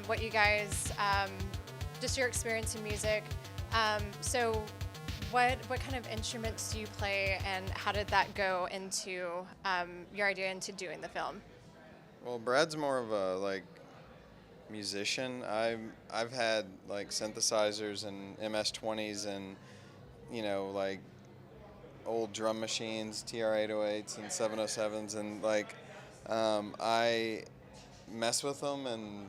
what you guys, just your experience in music. So what kind of instruments do you play, and how did that go into your idea into doing the film? Well, Brad's more of a musician. I've had like synthesizers and MS-20s and like old drum machines, TR-808s and 707s, and I mess with them and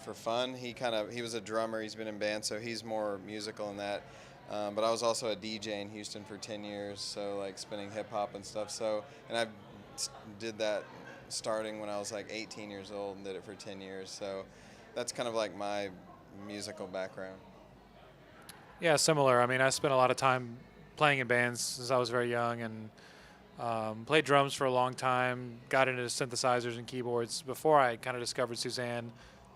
for fun. He was a drummer. He's been in bands, so he's more musical in that. But I was also a DJ in Houston for 10 years, so like spinning hip hop and stuff. So, and I did that starting when I was like 18 years old and did it for 10 years. So that's kind of like my musical background. Yeah, similar. I mean, I spent a lot of time playing in bands since I was very young, and played drums for a long time, got into synthesizers and keyboards before I kind of discovered Suzanne.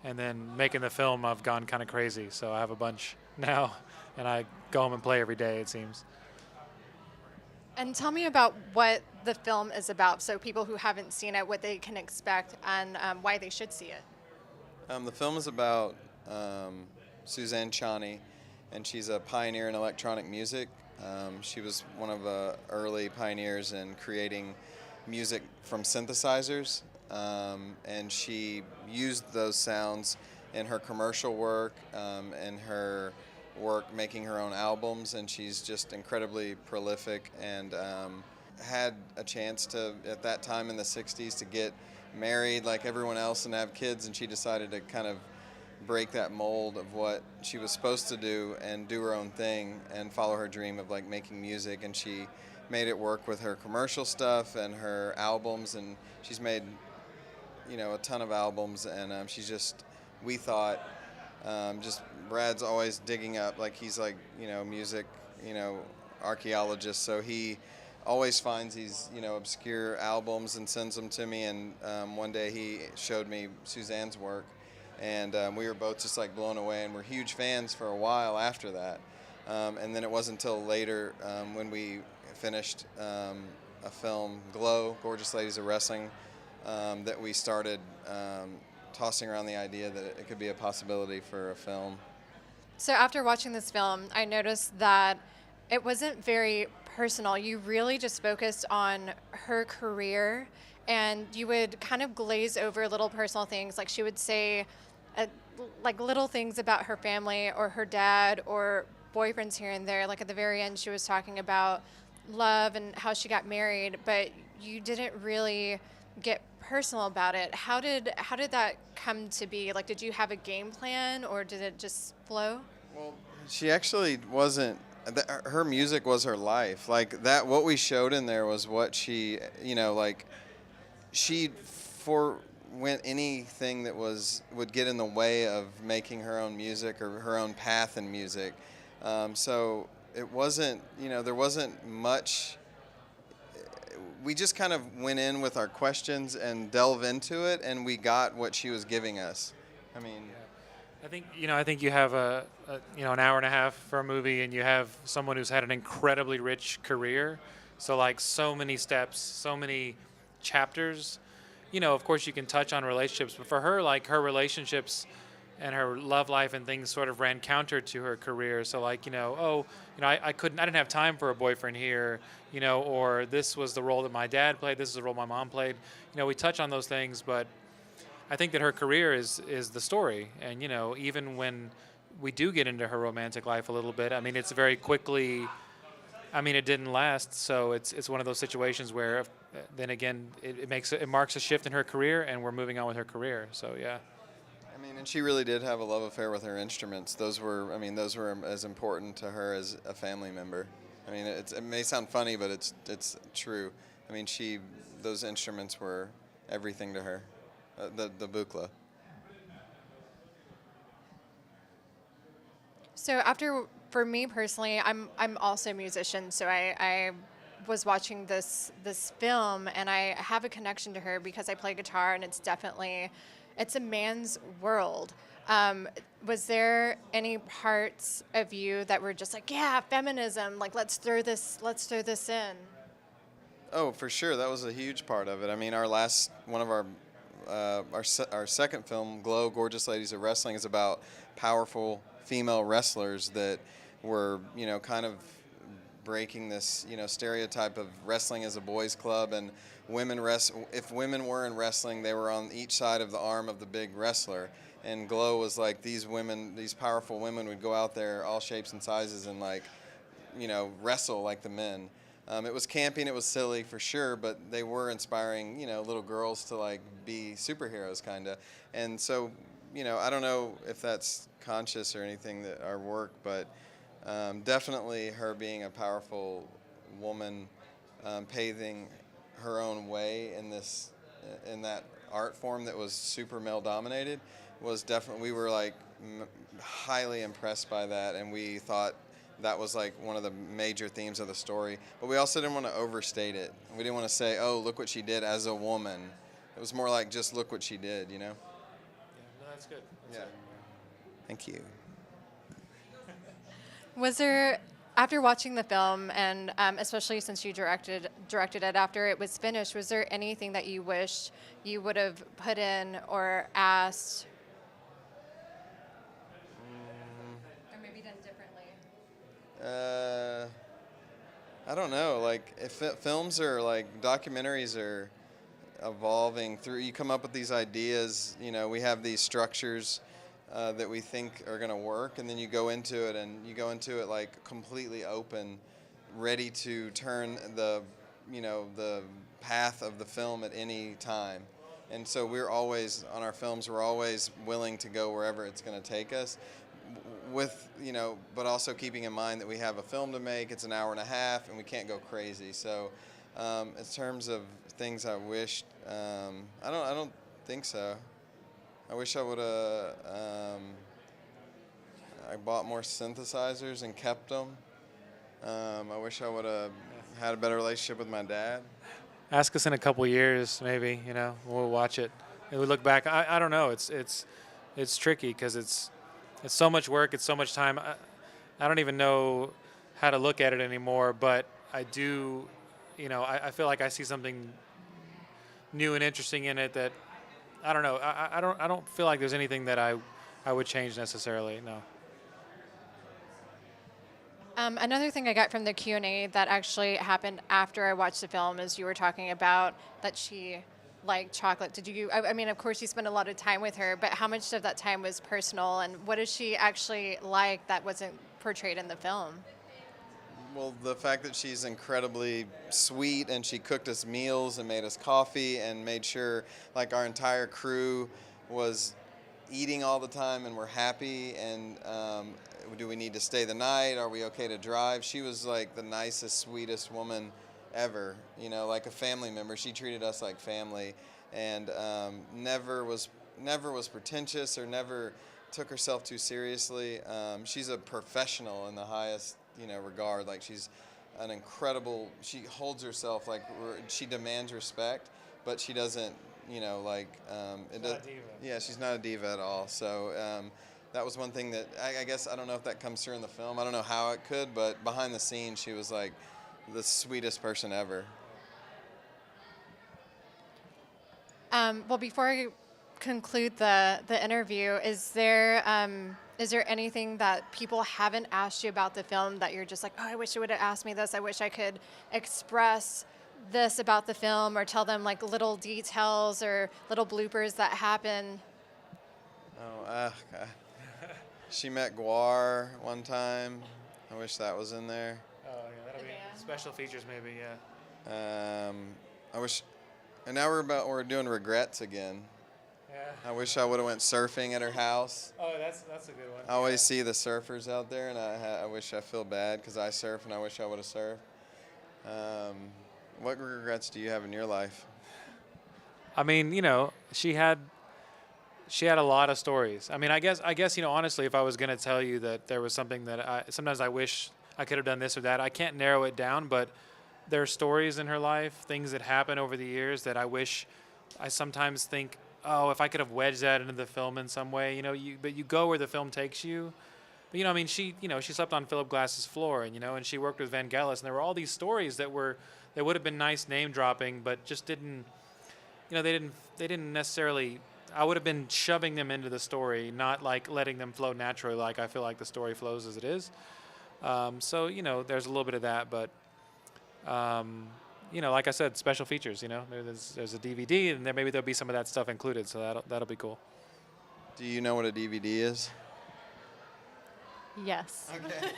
And then making the film, I've gone kind of crazy. So I have a bunch now, and I go home and play every day, it seems. And tell me about what the film is about, so people who haven't seen it, what they can expect, and why they should see it. The film is about Suzanne Ciani, and she's a pioneer in electronic music. She was one of the early pioneers in creating music from synthesizers, and she used those sounds in her commercial work, and her work making her own albums, and she's just incredibly prolific, and had a chance to, at that time in the 60s, to get married like everyone else and have kids, and she decided to kind of break that mold of what she was supposed to do and do her own thing and follow her dream of like making music. And she made it work with her commercial stuff and her albums, and she's made a ton of albums, and she's just, we thought, just Brad's always digging up, like he's like music archaeologist, so he always finds these obscure albums and sends them to me. And one day he showed me Suzanne's work, and we were both just like blown away, and we're huge fans for a while after that. And then it wasn't until later, when we finished a film, Glow, Gorgeous Ladies of Wrestling, that we started tossing around the idea that it could be a possibility for a film. So after watching this film, I noticed that it wasn't very personal. You really just focused on her career, and you would kind of glaze over little personal things. Like she would say like little things about her family or her dad or boyfriends here and there. Like at the very end, she was talking about love and how she got married, but you didn't really get personal about it. How did that come to be? Like, did you have a game plan, or did it just flow? Well, she actually wasn't. Her music was her life. Like that, what we showed in there was what she, she forwent anything that would get in the way of making her own music or her own path in music. So it wasn't, there wasn't much. We just kind of went in with our questions and delve into it, and we got what she was giving us. I mean, I think you have an hour and a half for a movie, and you have someone who's had an incredibly rich career. So like so many steps, so many chapters. Of course you can touch on relationships, but for her, like her relationships and her love life and things sort of ran counter to her career. So like, I didn't have time for a boyfriend here, or this was the role that my dad played, this is the role my mom played. We touch on those things, but I think that her career is the story. And, even when we do get into her romantic life a little bit, I mean, it's very quickly, it didn't last. So it's one of those situations where then again, it marks a shift in her career, and we're moving on with her career. So, yeah. And she really did have a love affair with her instruments. Those were as important to her as a family member. It may sound funny, but it's true. Those instruments were everything to her. The bukla. So for me personally, I'm also a musician. So I was watching this film, and I have a connection to her because I play guitar, and it's a man's world. Was there any parts of you that were just like, yeah, feminism, like let's throw this in? Oh, for sure, that was a huge part of it. One of our our second film, Glow, Gorgeous Ladies of Wrestling, is about powerful female wrestlers that were, kind of breaking this, stereotype of wrestling as a boys' club, and if women were in wrestling, they were on each side of the arm of the big wrestler. And Glow was like these women, these powerful women would go out there, all shapes and sizes, and wrestle like the men. It was campy and it was silly for sure, but they were inspiring, little girls to be superheroes kind of. And so, I don't know if that's conscious or anything that our work, but definitely her being a powerful woman, paving her own way in that art form that was super male dominated was definitely, we were highly impressed by that, and we thought that was one of the major themes of the story. But we also didn't want to overstate it. We didn't want to say, oh, look what she did as a woman. It was more like just look what she did, Yeah, no, that's good. Yeah. Thank you. Was there, after watching the film, and especially since you directed it after it was finished, was there anything that you wished you would have put in or asked? Or maybe done differently? I don't know. If films are documentaries are evolving through, you come up with these ideas, we have these structures that we think are going to work, and then you go into it completely open, ready to turn the path of the film at any time. And so we're always, on our films, we're always willing to go wherever it's going to take us, but also keeping in mind that we have a film to make. It's an hour and a half, and we can't go crazy. So in terms of things I wished, I don't think so. I wish I would have I bought more synthesizers and kept them. I wish I would have had a better relationship with my dad. Ask us in a couple years, maybe. We'll watch it and we look back. I don't know. It's tricky because it's so much work. It's so much time. I don't even know how to look at it anymore. But I do. I feel like I see something new and interesting in it that. I don't know. I don't feel like there's anything that I would change necessarily. No. Another thing I got from the Q&A that actually happened after I watched the film is you were talking about that she liked chocolate. Did you? I mean, of course, you spent a lot of time with her, but how much of that time was personal, and what does she actually like that wasn't portrayed in the film? Well, the fact that she's incredibly sweet, and she cooked us meals and made us coffee and made sure our entire crew was eating all the time and we're happy, and do we need to stay the night? Are we okay to drive? She was the nicest, sweetest woman ever, like a family member. She treated us like family, and never was pretentious or never took herself too seriously. She's a professional in the highest regard. She's an incredible, she holds herself she demands respect, but she doesn't, yeah, she's not a diva at all. So that was one thing that I guess, I don't know if that comes through in the film. I don't know how it could, but behind the scenes, she was the sweetest person ever. Well, before I conclude the interview, is there anything that people haven't asked you about the film that you're just oh, I wish you would have asked me this. I wish I could express this about the film, or tell them little details or little bloopers that happen? Oh, she met Guar one time. I wish that was in there. Oh, yeah, that'll be special features maybe, yeah. I wish, and now we're doing regrets again. Yeah. I wish I would have went surfing at her house. Oh, that's a good one. I always see the surfers out there, and I wish, I feel bad because I surf, and I wish I would have surfed. What regrets do you have in your life? I mean, she had a lot of stories. I mean, I guess, honestly, if I was going to tell you that there was something that sometimes I wish I could have done this or that, I can't narrow it down, but there are stories in her life, things that happen over the years that I wish, I sometimes think, oh, if I could have wedged that into the film in some way, but you go where the film takes you. But, I mean, she slept on Philip Glass's floor, and she worked with Vangelis, and there were all these stories that would have been nice name dropping, but just didn't, they didn't necessarily. I would have been shoving them into the story, not like letting them flow naturally, like I feel like the story flows as it is. So there's a little bit of that, but like I said, special features. There's a DVD, and maybe there'll be some of that stuff included, so that'll be cool. Do you know what a DVD is? Yes. Okay.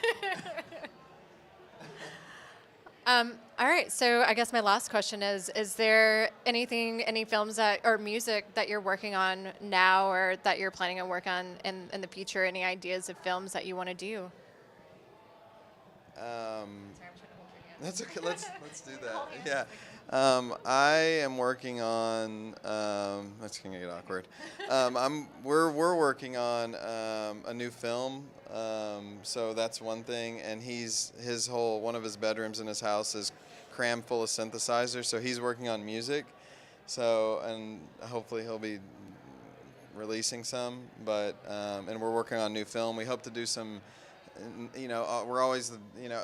All right, so I guess my last question is there any films or music that you're working on now or that you're planning on work on in the future? Any ideas of films that you want to do? That's okay. Let's do that. Yeah. I am working on. That's gonna get awkward. We're working on a new film. So that's one thing. And one of his bedrooms in his house is crammed full of synthesizers. So he's working on music. So and hopefully he'll be releasing some. But and we're working on a new film. We hope to do some. We're always,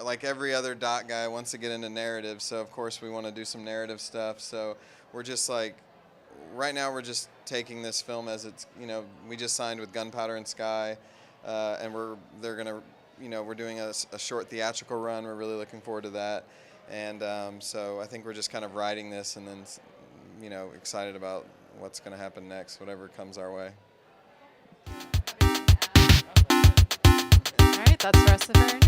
like every other doc guy wants to get into narrative. So, of course, we want to do some narrative stuff. So we're just like, right now we're just taking this film as it's, we just signed with Gunpowder and Sky. And we're doing a short theatrical run. We're really looking forward to that. And so I think we're just kind of riding this and then, excited about what's going to happen next, whatever comes our way. All right, that's Russell.